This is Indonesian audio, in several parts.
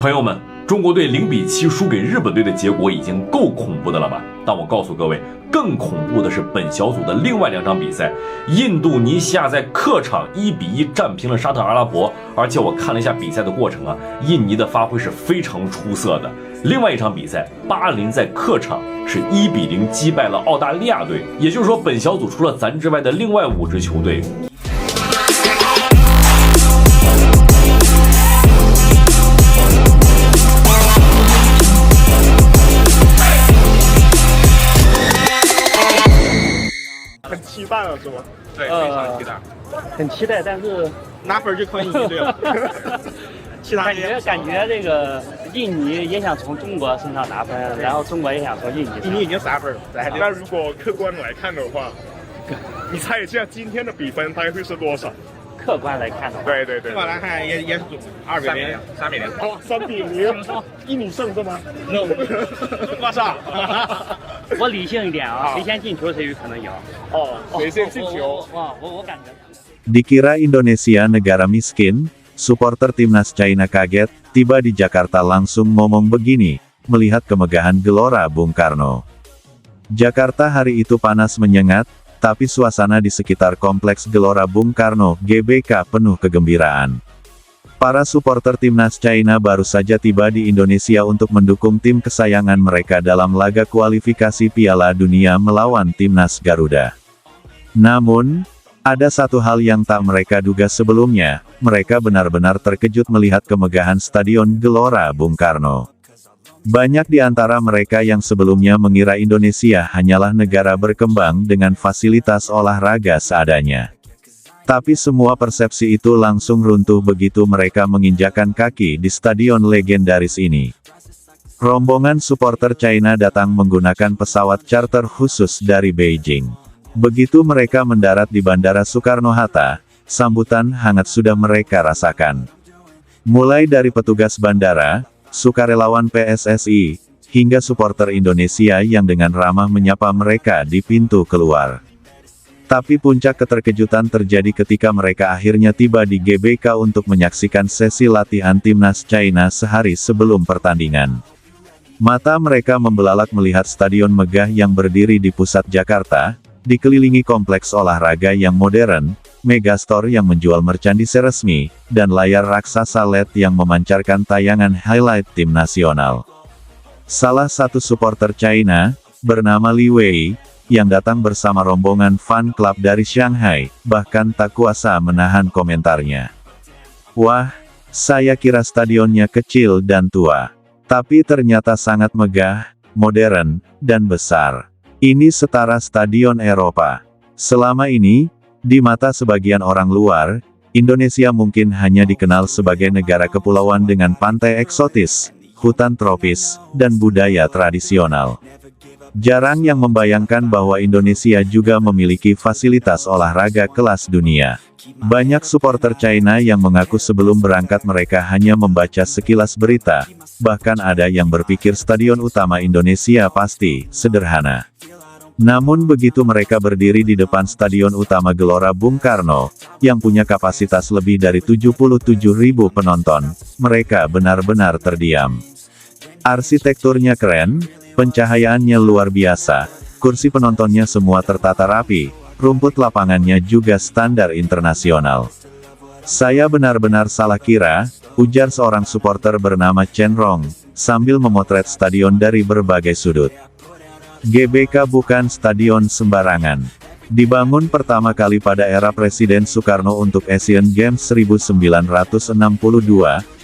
朋友们，中国队0-7输给日本队的结果已经够恐怖的了吧？但我告诉各位，更恐怖的是本小组的另外2场比赛。印度尼西亚在客场1-1战平了沙特阿拉伯，而且我看了一下比赛的过程啊，印尼的发挥是非常出色的。另外一场比赛，巴林在客场是1-0击败了澳大利亚队，也就是说，本小组除了咱之外的另外5支球队。很期待了是吗？对，非常期待，很期待，但是拿分就可以赢对了。其他感觉这个印尼也想从中国身上拿分，然后中国也想从印尼。印尼已经3分了，那如果客观来看的话，你猜一下今天的比分大概会是多少？客观来看的话，对，客观来看也是2-0，3-0。哦，3-0，印尼胜是吗 ？No， 马上。我理性一点啊，谁先进球谁有可能赢。哦，谁先进球？我感觉。Dikira Indonesia negara miskin, supporter timnas China kaget, tiba di Jakarta langsung ngomong begini, melihat kemegahan Gelora Bung Karno. Jakarta hari itu panas menyengat, tapi suasana di sekitar kompleks Gelora Bung Karno, GBK penuh kegembiraan. Para supporter timnas China baru saja tiba di Indonesia untuk mendukung tim kesayangan mereka dalam laga kualifikasi Piala Dunia melawan timnas Garuda. Namun, ada satu hal yang tak mereka duga sebelumnya, mereka benar-benar terkejut melihat kemegahan Stadion Gelora Bung Karno. Banyak di antara mereka yang sebelumnya mengira Indonesia hanyalah negara berkembang dengan fasilitas olahraga seadanya. Tapi semua persepsi itu langsung runtuh begitu mereka menginjakan kaki di stadion legendaris ini. Rombongan supporter China datang menggunakan pesawat charter khusus dari Beijing. Begitu mereka mendarat di Bandara Soekarno-Hatta, sambutan hangat sudah mereka rasakan. Mulai dari petugas bandara, sukarelawan PSSI, hingga supporter Indonesia yang dengan ramah menyapa mereka di pintu keluar. Tapi puncak keterkejutan terjadi ketika mereka akhirnya tiba di GBK untuk menyaksikan sesi latihan timnas China sehari sebelum pertandingan. Mata mereka membelalak melihat stadion megah yang berdiri di pusat Jakarta, dikelilingi kompleks olahraga yang modern, megastore yang menjual merchandise resmi, dan layar raksasa LED yang memancarkan tayangan highlight tim nasional. Salah satu supporter China, bernama Li Wei, yang datang bersama rombongan fan club dari Shanghai, bahkan tak kuasa menahan komentarnya. Wah, saya kira stadionnya kecil dan tua. Tapi ternyata sangat megah, modern, dan besar. Ini setara stadion Eropa. Selama ini, di mata sebagian orang luar, Indonesia mungkin hanya dikenal sebagai negara kepulauan dengan pantai eksotis, hutan tropis, dan budaya tradisional. Jarang yang membayangkan bahwa Indonesia juga memiliki fasilitas olahraga kelas dunia. Banyak supporter China yang mengaku sebelum berangkat mereka hanya membaca sekilas berita, bahkan ada yang berpikir stadion utama Indonesia pasti sederhana. Namun begitu mereka berdiri di depan stadion utama Gelora Bung Karno, yang punya kapasitas lebih dari 77.000 penonton, mereka benar-benar terdiam. Arsitekturnya keren, pencahayaannya luar biasa, kursi penontonnya semua tertata rapi, rumput lapangannya juga standar internasional. Saya benar-benar salah kira, ujar seorang supporter bernama Chen Rong, sambil memotret stadion dari berbagai sudut. GBK bukan stadion sembarangan. Dibangun pertama kali pada era Presiden Soekarno untuk Asian Games 1962,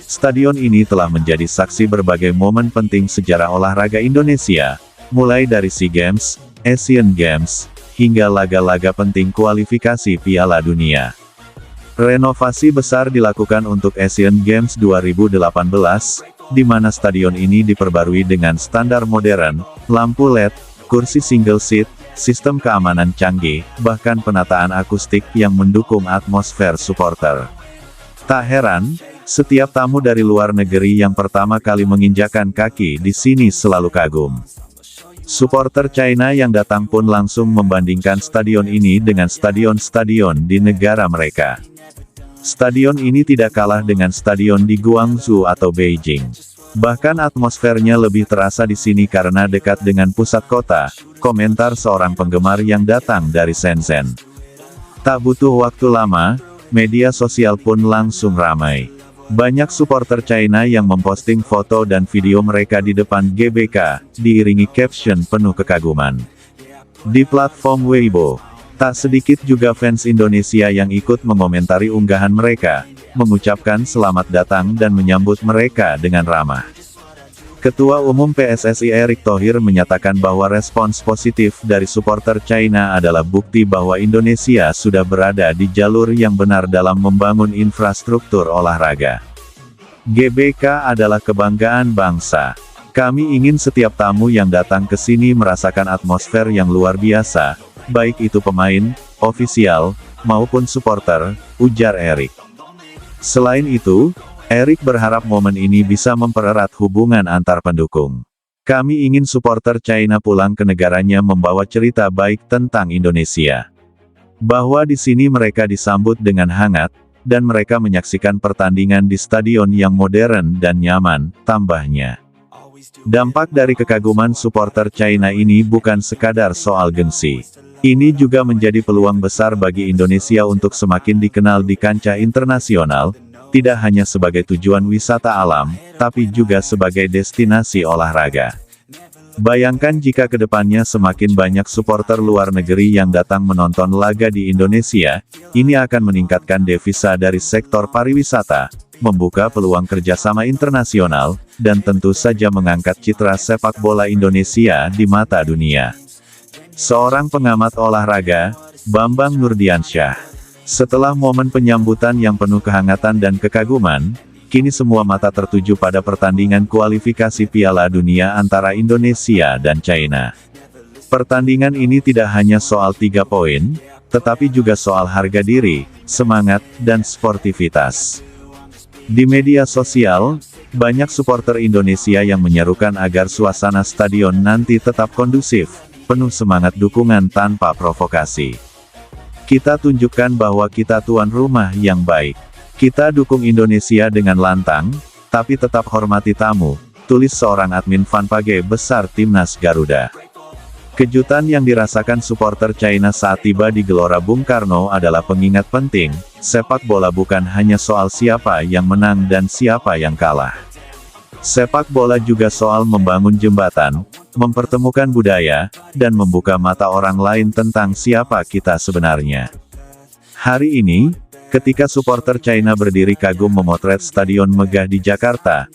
stadion ini telah menjadi saksi berbagai momen penting sejarah olahraga Indonesia, mulai dari SEA Games, Asian Games, hingga laga-laga penting kualifikasi Piala Dunia. Renovasi besar dilakukan untuk Asian Games 2018, di mana stadion ini diperbarui dengan standar modern, lampu LED, kursi single seat, sistem keamanan canggih, bahkan penataan akustik yang mendukung atmosfer supporter. Tak heran, setiap tamu dari luar negeri yang pertama kali menginjakan kaki di sini selalu kagum. Supporter China yang datang pun langsung membandingkan stadion ini dengan stadion-stadion di negara mereka. Stadion ini tidak kalah dengan stadion di Guangzhou atau Beijing. Bahkan atmosfernya lebih terasa di sini karena dekat dengan pusat kota, komentar seorang penggemar yang datang dari Shenzhen. Tak butuh waktu lama, media sosial pun langsung ramai. Banyak supporter China yang memposting foto dan video mereka di depan GBK, diiringi caption penuh kekaguman. Di platform Weibo, tak sedikit juga fans Indonesia yang ikut mengomentari unggahan mereka, mengucapkan selamat datang dan menyambut mereka dengan ramah. Ketua Umum PSSI Erick Thohir menyatakan bahwa respons positif dari supporter China adalah bukti bahwa Indonesia sudah berada di jalur yang benar dalam membangun infrastruktur olahraga. GBK adalah kebanggaan bangsa. Kami ingin setiap tamu yang datang ke sini merasakan atmosfer yang luar biasa, baik itu pemain, ofisial, maupun supporter, ujar Erick. Selain itu, Erick berharap momen ini bisa mempererat hubungan antar pendukung. Kami ingin supporter China pulang ke negaranya membawa cerita baik tentang Indonesia. Bahwa di sini mereka disambut dengan hangat, dan mereka menyaksikan pertandingan di stadion yang modern dan nyaman, tambahnya. Dampak dari kekaguman supporter China ini bukan sekadar soal gengsi. Ini juga menjadi peluang besar bagi Indonesia untuk semakin dikenal di kancah internasional, tidak hanya sebagai tujuan wisata alam, tapi juga sebagai destinasi olahraga. Bayangkan jika kedepannya semakin banyak supporter luar negeri yang datang menonton laga di Indonesia, ini akan meningkatkan devisa dari sektor pariwisata, membuka peluang kerjasama internasional, dan tentu saja mengangkat citra sepak bola Indonesia di mata dunia. Seorang pengamat olahraga, Bambang Nurdiansyah. Setelah momen penyambutan yang penuh kehangatan dan kekaguman, kini semua mata tertuju pada pertandingan kualifikasi Piala Dunia antara Indonesia dan China. Pertandingan ini tidak hanya soal 3 poin, tetapi juga soal harga diri, semangat, dan sportivitas. Di media sosial, banyak supporter Indonesia yang menyerukan agar suasana stadion nanti tetap kondusif, penuh semangat dukungan tanpa provokasi. Kita tunjukkan bahwa kita tuan rumah yang baik. Kita dukung Indonesia dengan lantang, tapi tetap hormati tamu, tulis seorang admin fanpage besar Timnas Garuda. Kejutan yang dirasakan supporter China saat tiba di Gelora Bung Karno adalah pengingat penting, sepak bola bukan hanya soal siapa yang menang dan siapa yang kalah. Sepak bola juga soal membangun jembatan, mempertemukan budaya, dan membuka mata orang lain tentang siapa kita sebenarnya. Hari ini, ketika supporter China berdiri kagum memotret stadion megah di Jakarta,